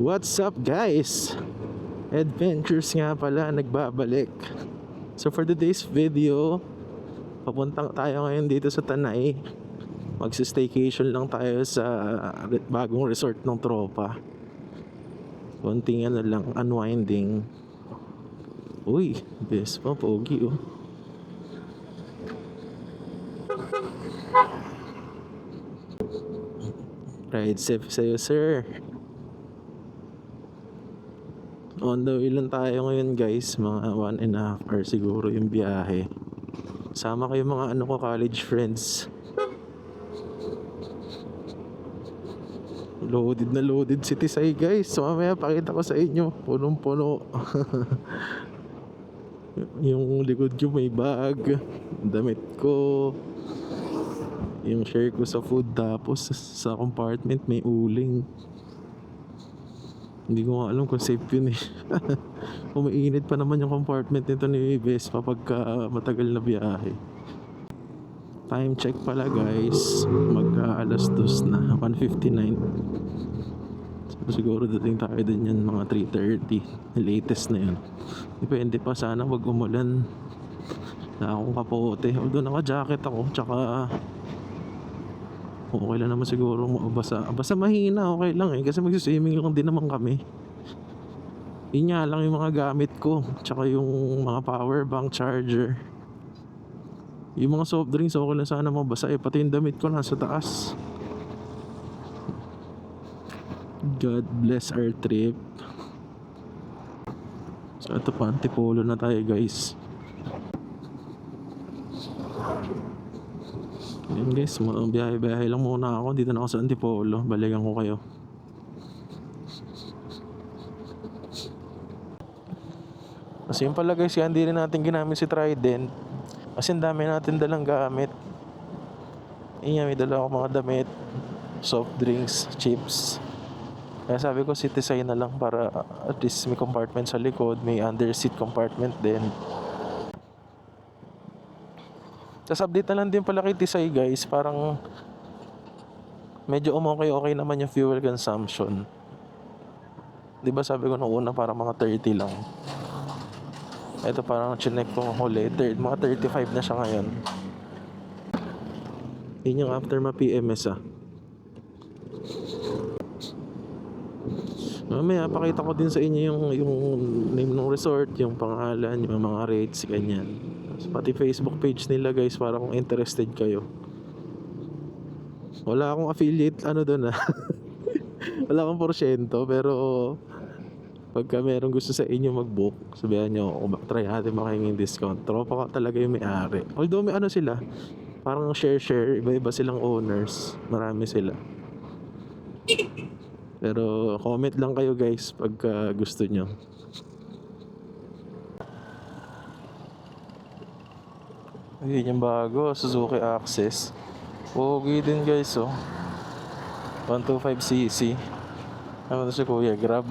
What's up guys? Adventures nga pala nagbabalik. So for today's video, papuntang tayo ngayon dito sa Tanay. Magsi-staycation lang tayo sa bagong resort ng tropa. Konting ano lang, unwinding. Uy, best pa, pogi oh. Ride safe sa'yo sir. On the way lang tayo ngayon guys. Mga 1.5 hours siguro yung biyahe. Sama kayo mga ano ko, college friends. Loaded na loaded si Tisay guys. So mamaya pakita ko sa inyo. Punong-puno. Yung likod ko may bag, damit ko, yung share ko sa food. Tapos sa compartment may uling. Hindi ko nga alam kung safe yun eh. Umiinit pa naman yung compartment nito ni Vespa pagka matagal na biyahe. Time check pala guys, alas 2 na, 1:59. So siguro dating tayo din yan mga 3:30. Latest na yun. Depende pa, sana wag umulan. Na akong kapote, although naka-jacket ako. Tsaka okay lang naman siguro basta mahina, okay lang eh. Kasi magsiswimming lang din naman kami. Yun nga lang yung mga gamit ko. Tsaka yung mga power bank, charger. Yung mga soft drinks okay lang sana mabasa eh. Pati yung damit ko nasa taas. God bless our trip. So ito pa, Antipolo na tayo guys. Yun guys, biyahe-biyahe lang muna ako. Dito na ako sa Antipolo. Balikan ko kayo. Kasi yung pala guys, hindi rin natin ginamit si Trident. Kasi ang dami natin dalang gamit. May dala ako mga damit, soft drinks, chips. Kaya sabi ko Citizay na lang para at least may compartment sa likod. May under seat compartment din. Tapos update na lang din pala kay Tisay guys. Parang medyo okay naman yung fuel consumption. Diba sabi ko nung una parang mga 30 lang. Ito parang chinek ko huli, mga 35 na siya ngayon. Yun yung after ma-PMS ah. Mamaya pakita ko din sa inyo yung name ng resort, yung pangalan, yung mga rates, ganyan. Pati Facebook page nila guys, para kung interested kayo. Wala akong affiliate doon ah. Wala akong porsyento, pero pagka merong gusto sa inyo mag-book, sabihan nyo ako, try natin makingin discount. Tropa ka talaga yung may-ari. Although may sila, parang share, iba-iba silang owners. Marami sila. Pero comment lang kayo guys pagka gusto nyo. Ayun yung bago, Suzuki Access. Pogi din guys oh. 125cc. Ano to si Kuya, Grab.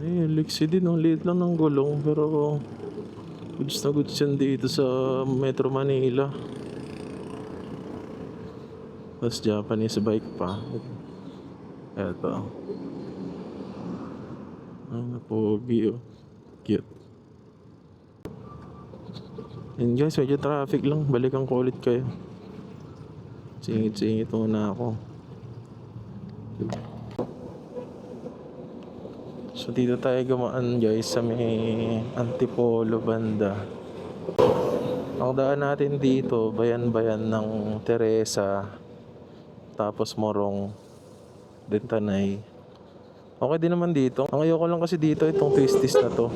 Liksi din, ang liit lang ng gulong. Pero goods na goods yan dito sa Metro Manila. Tapos Japanese bike pa. Eto. Pogi oh. Cute. Yun guys, medyo traffic lang. Balikan ko ulit kayo. Singit-singit muna ako. So dito tayo gumaan guys sa may Antipolo banda. Ang daan natin dito, bayan-bayan ng Teresa, tapos Morong, din Tanay. Okay din naman dito. Ang ayoko lang kasi dito itong twisties na to.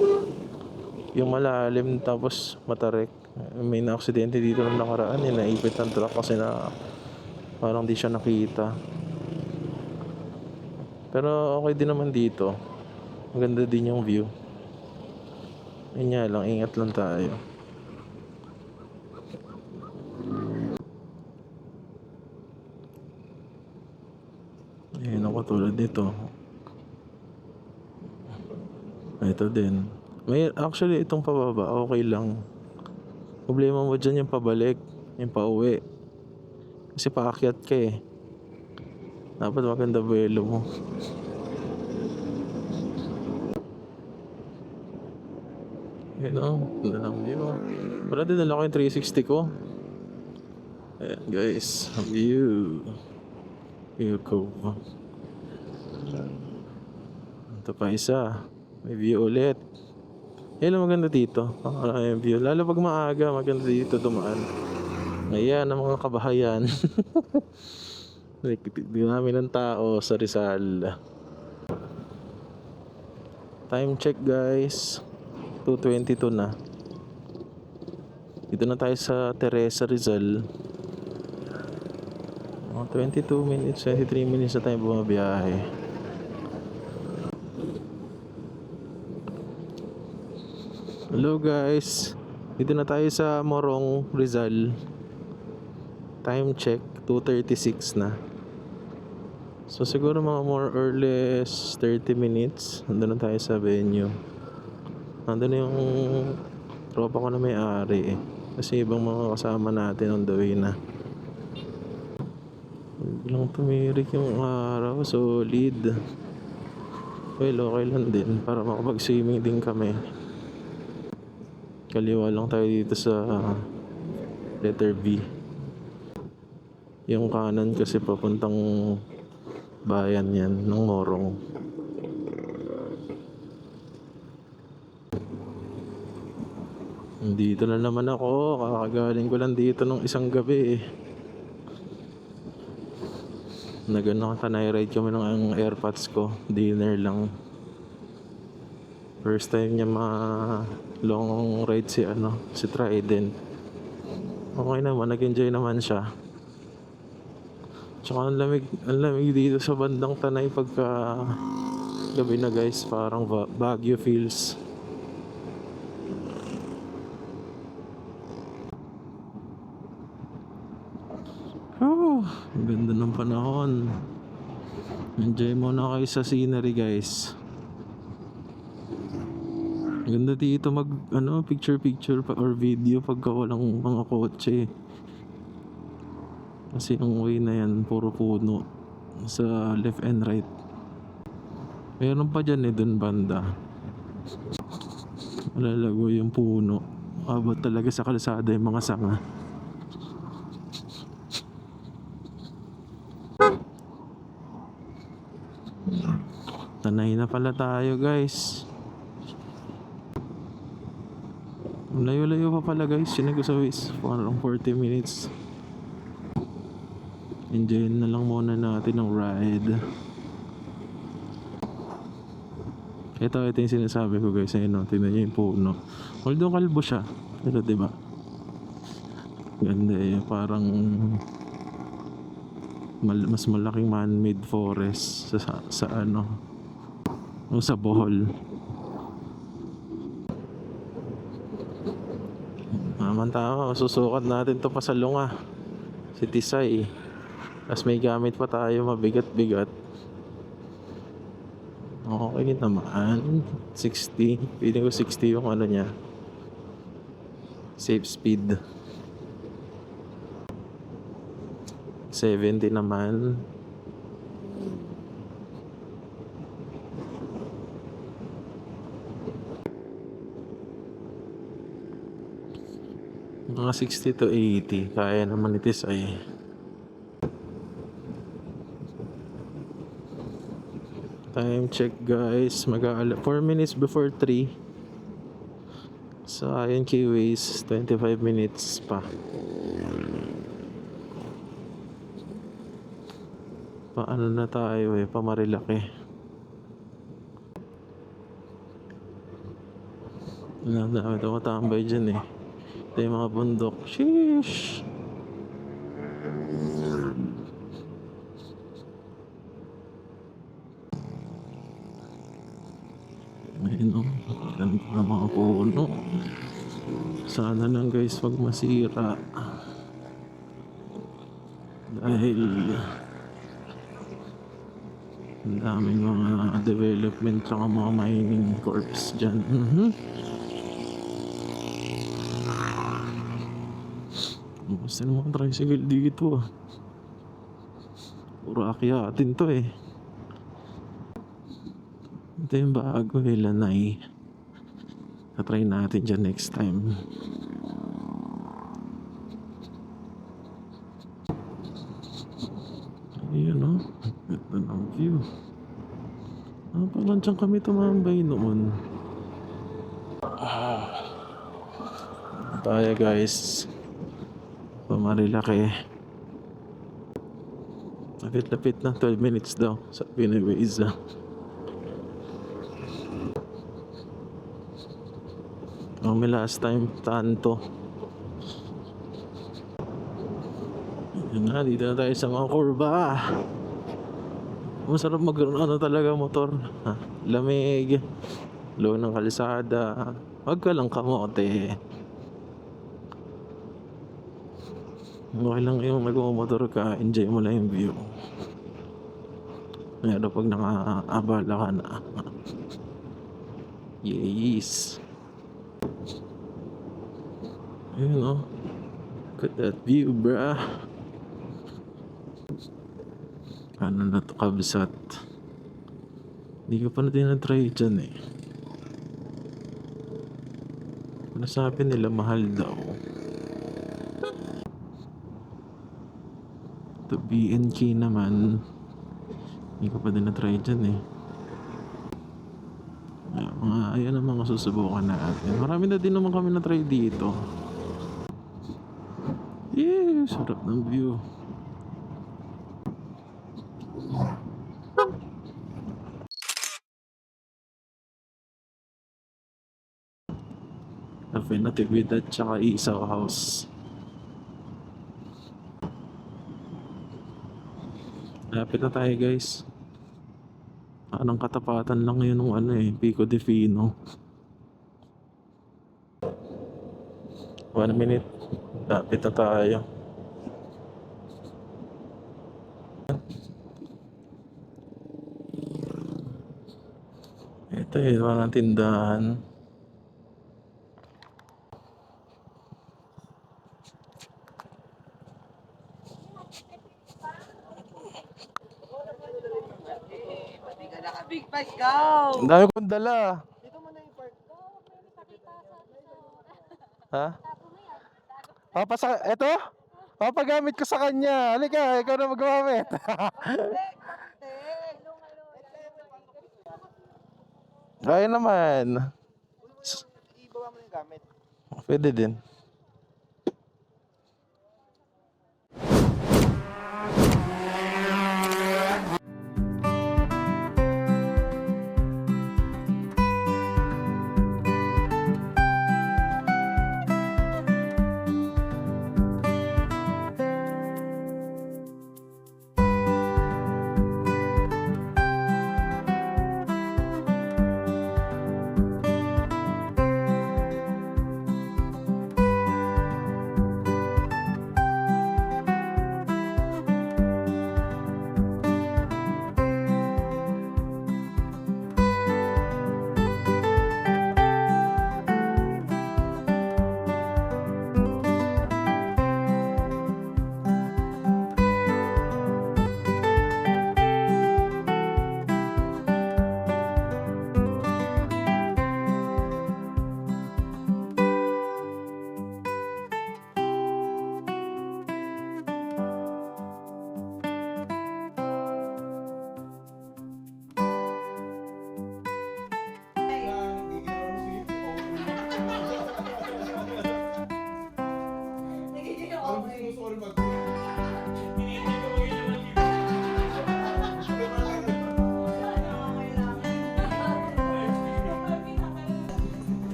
Yung malalim tapos matarik. May na-aksidente dito nung nakaraan. Naipit ng truck kasi na parang di siya nakita. Pero okay din naman dito. Maganda din yung view. Yun nga lang, ingat lang tayo. Ayun ako tulad nito. Ito din. Actually itong pababa okay lang. Problema mo dyan yung pabalik, yung pauwi. Kasi paakyat ka eh. Dapat maganda buwelo mo. Yun o, ganda ng view. Wala din nala ko yung 360 ko. Ayan guys, view. View ko. Ito pa isa. May view ulit. Yan ang maganda dito. Yung view. Lalo pag maaga, maganda dito dumaan. Ayan ang mga kabahayan. Di namin ng tao sa Rizal. Time check guys. 2:22 na. Dito na tayo sa Teresa Rizal. 22 minutes, 23 minutes na tayo bumabiyahe. Hello guys. Dito na tayo sa Morong Rizal. Time check 2:36 na. So siguro mga more or less 30 minutes nandun na tayo sa venue. Nandun na yung tropa ko na may-ari eh. Kasi ibang mga kasama natin on the way na. Bilang tumirik yung araw, solid. Well, okay lang din para makapag-swimming din kami. Kaliwa lang tayo dito sa letter B. Yung kanan kasi papuntang bayan yan ng Morong. Dito na naman ako. Kakagaling ko lang dito nung isang gabi eh. Nag-ride kami ng AirPods ko. Dinner lang. First time niya long ride si Trident. Okay naman, nag-enjoy naman siya. Tsaka ang lamig dito sa bandang Tanay pagka gabi na guys. Parang Baguio feels. Oh, ang ganda ng panahon. Enjoy muna kayo sa scenery guys. Ang ganda dito mag picture pa or video pagka walang mga kotse. Kasi ang way na yan puro puno sa left and right. Meron pa dyan dun banda. Malalago yung puno. Abot talaga sa kalsada yung mga sanga. Tanay na pala tayo guys. Layo-layo pa pala guys. Sinag ko sa Waze 40 minutes. Enjoy na lang muna natin ang ride. Ito yung sinasabi ko guys. Ayun o, tingnan nyo yung puno. Although kalbo siya, pero diba ganda eh. Parang mas malaking man-made forest sa Bohol. Tama, susukat natin to pa sa Lunga, si Tisay. Tapos may gamit pa tayo mabigat-bigat. Okay naman. 60, feeling ko 60 yung niya, safe speed. 70 naman. Mga 60 to 80 kaya naman ni Tisay. Time check guys, 4 minutes before 3. So ayon kay Waze, 25 minutes pa. Paano na tayo eh, Pamarilaki. Ang dami tumatambay dyan eh. Ito yung mga bundok. Sheesh! Ayun o, ganda ng mga puno. Sana lang guys wag masira. Dahil ang daming mga development tsaka mga mining corps dyan. Basta ng mga tricycle dito. Puro akyatin to eh. Ito yung bago eh, Lanay. Tatry natin dyan next time. Ayun o. Ganda ng view. Palang dyan kami tumambay noon. Tayo guys. Pamarilaki. Lapit-lapit na 12 minutes daw. Sabi ni Waze. May last time tanto. Yun na, dito na tayo sa mga kurba. Masarap talaga motor. Lamig. Low ng kalsada. Wag ka lang kamote. Okay lang yung nagmumotor ka, enjoy mo lang yung view. Pero pag nakaabala ka na, yes. Ayun o. Look at that view, bruh. Ano na to, kabsat. Hindi ko pa natin na-try dyan eh. Nasabi nila mahal daw. To BNK naman, hindi ko pa din na-try dyan eh. Ayan ang mga susubukan natin. Marami na din naman kami na-try dito. Yeah, sarap ng view. Cafe Natividad tsaka Isaw House. Lapit na tayo guys. Anong katapatan lang yun ng Pico de Fino. 1 minute. Lapit na tayo. Ito yung mga tindahan. Big bike go! Ang dami kong dala. Dito mo na yung park. Ha? Eto? Papagamit ko sa kanya. Halika, ikaw na maggamit. Kaya naman. Ibaba mo yung gamit. Pwede din.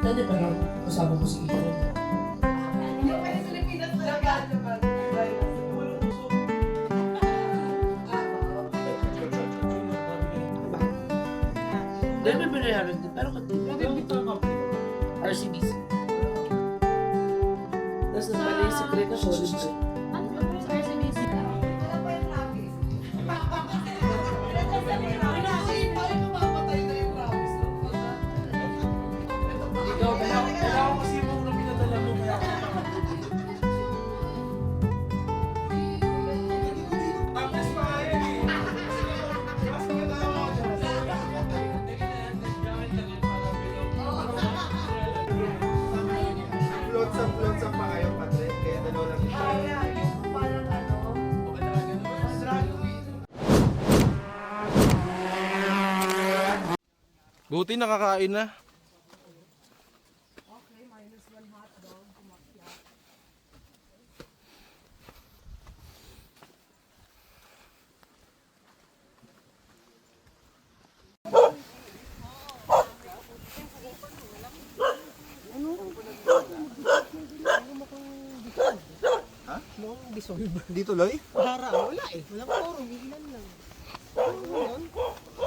Dati pa lang, kasama ko si Ito. Dahil may binayaran din, pero RCBC. Tapos nang mali yung secret na solid ko. Ikaw, kaya ako kasi yung mga pinadala mo, kaya ako nakakapagod. Buti nakakain na. Dito, Loy? Para, wala eh. Walang forum, ilan lang.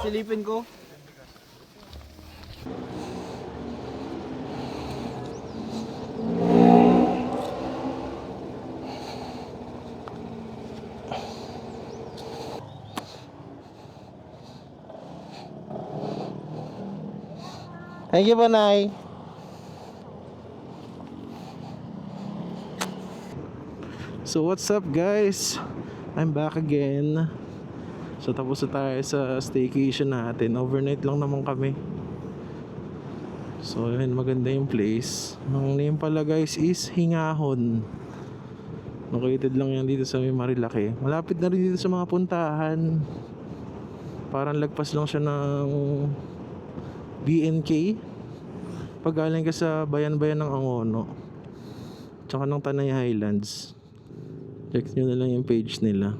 Silipin ko. Thank you, Panay. So what's up guys? I'm back again. So tapos na tayo sa staycation natin. Overnight lang naman kami. So yun, maganda yung place. Ang name pala guys is Hingahon. Located lang yan dito sa may Marilaki. Malapit na rin dito sa mga puntahan. Parang lagpas lang siya ng BNK. Pag galing ka sa bayan-bayan ng Angono tsaka ng Tanay Highlands. Check nyo na lang yung page nila.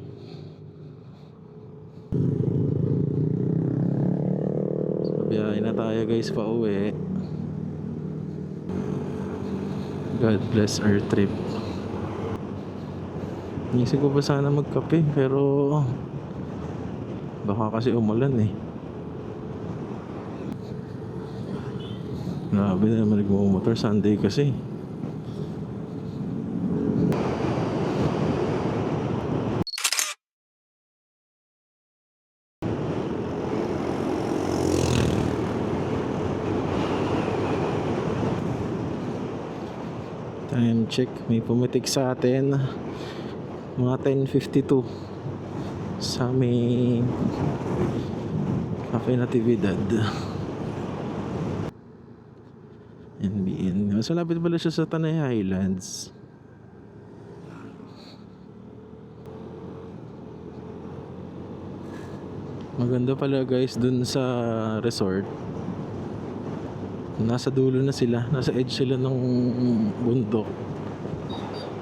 So biyahe na tayo guys pa uwi. God bless our trip. Inisip ko pa sana magkape pero baka kasi umulan eh. Grabe na naman nagmumotor Sunday kasi. Time check, may pumitik sa atin mga 10:52 sa may Cafe Natividad NBN. Mas malapit pala siya sa Tanay Highlands. Maganda pala guys dun sa resort. Nasa dulo na sila, nasa edge sila ng bundok.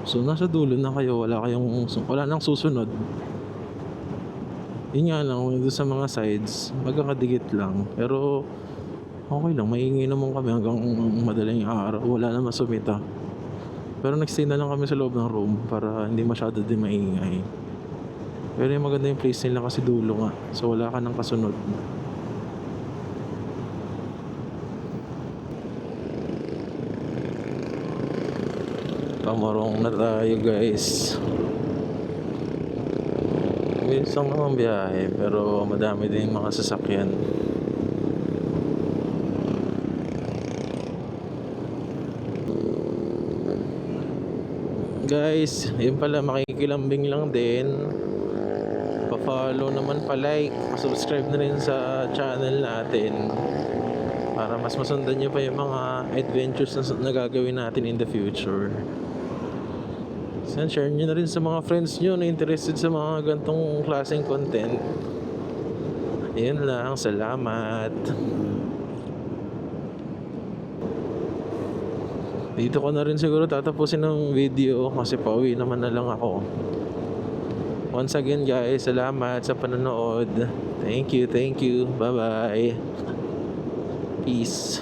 So nasa dulo na kayo, wala nang susunod. Yun nga lang, doon sa mga sides magkakadikit lang, pero okay lang, maingay naman kami hanggang madaling araw, wala na masumita. Pero nagstay na lang kami sa loob ng room para hindi masyado din maingay. Pero yung maganda yung place nila kasi dulo nga, so wala ka nang kasunod. Pamarong na tayo guys. Isang namang biyahe pero madami din mga sasakyan. Guys, yun pala, makikilambing lang din. Pa-follow naman, pa-like, subscribe na rin sa channel natin para mas masundan nyo pa yung mga adventures na gagawin natin in the future. Share nyo na rin sa mga friends nyo na interested sa mga gantong klaseng content. Yun lang, salamat. Dito ko na rin siguro tatapusin ng video kasi pauwi naman na lang ako. Once again guys, salamat sa panonood. Thank you, bye bye. Peace.